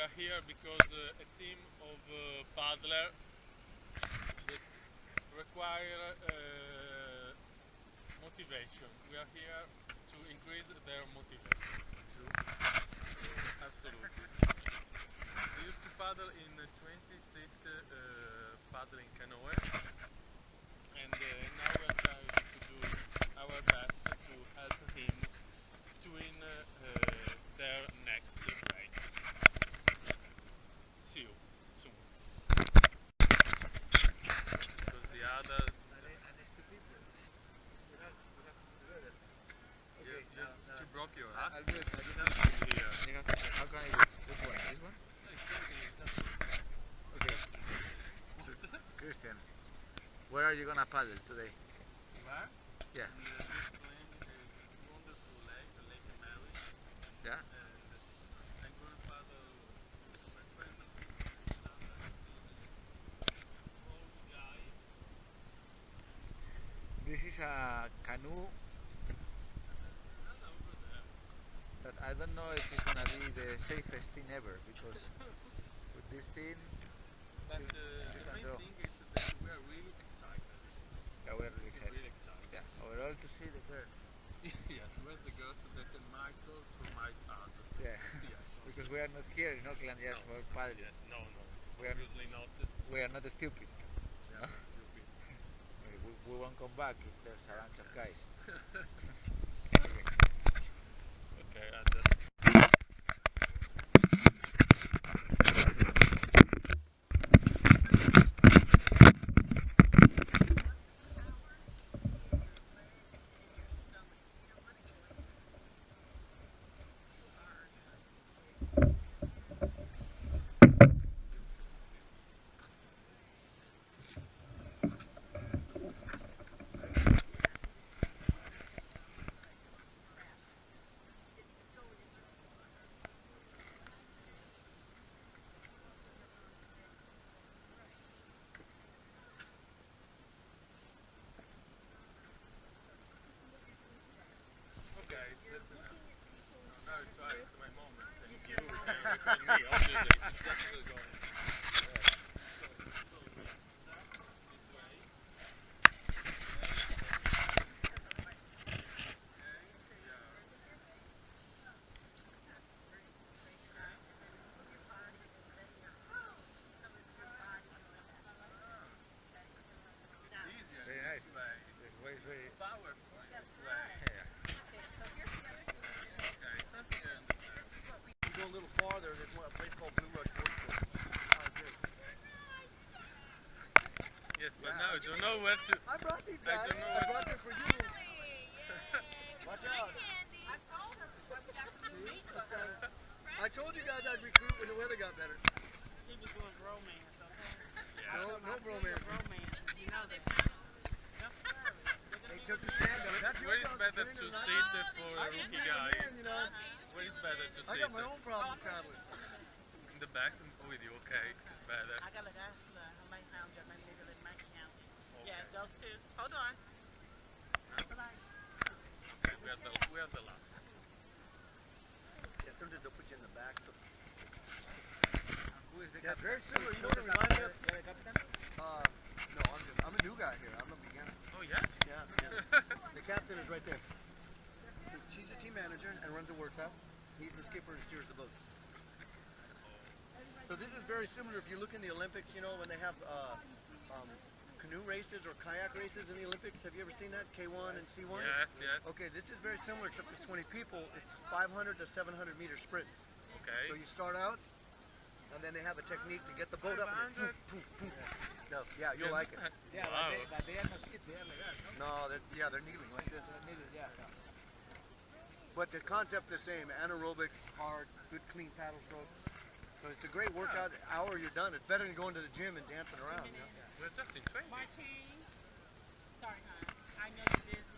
are here because a team of paddlers that require motivation. We are here to increase their motivation. True. Absolutely. We used to paddle in 20 seat paddling canoe, and now we are trying to do our best to help him to win their next race. See you soon. Because the other you broke your ass. I'll do it. I'll just Here. how can I do it? Which one? This one? Okay. Christian, where are you gonna paddle today? Where? Yeah. This wonderful lake, the Lake Mary. Yeah. And I'm going to paddle with my friend. Old guy. This is a canoe that I don't know if it's gonna be the safest thing ever, because with this thing But you the can main draw. thing is that we are really excited. Yeah, we're really excited. Really excited. Yeah, overall to see the girl. Yes, where's the girls that might provide us? Yeah. Yes. Because we are not here in Auckland just for paddling. Yes, no. We are, Obviously not. we are not stupid. Yeah, No? stupid. We won't come back if there's a bunch of guys. Okay, I just. Okay, that's enough. No, it's right, it's my moment. And you can record me, obviously. It's just going. Very nice. This way is very. Powerful this way. Yeah. Okay, something I understand. You go a little farther, there's a place called Blue Rush Sports Club. Yes, but now I don't know where to. I brought these I guys. don't know I what brought them for you. Watch out. I told you guys I'd recruit when the weather got better. He was doing romance, okay? No bromance. Romance, you know that. They took the stand on it. That's your Where is problem, better Kenny, to not sit mine. for I a can rookie bring guy? them in, you know. Where is better to I sit? got my own problems traveling. In the back with you, okay? It's better. I got a guy, I might found you, my nigga in my account. Yeah, those two. Hold on. Okay, we are the last. Yeah, sometimes they'll put you in the back. So. Who is the Yeah, captain? very similar. You know what it reminds me of? You're the captain? No, I'm a new guy here. I'm a beginner. Oh, yes? Yeah. The captain is right there. She's the team manager and runs the workshop. He's the skipper and steers the boat. So this is very similar. If you look in the Olympics, you know, when they have canoe races or kayak races in the Olympics. Have you ever seen that? K1 and C1? Yes, yes. Okay, this is very similar except it's 20 people. It's 500 to 700 meter sprint. Okay. So you start out, and then they have a technique to get the boat up. And then poof, poof, poof. No, yeah, you'll like it. Yeah, Wow. but they are not shit, they are like that, no? No, they're kneeling like this. Yeah. But the concept is the same. Anaerobic, hard, good clean paddle stroke. So it's a great workout. Hour you're done. It's better than going to the gym and dancing around. You know? We're just in training. Martine. Sorry, hon. I know you're busy.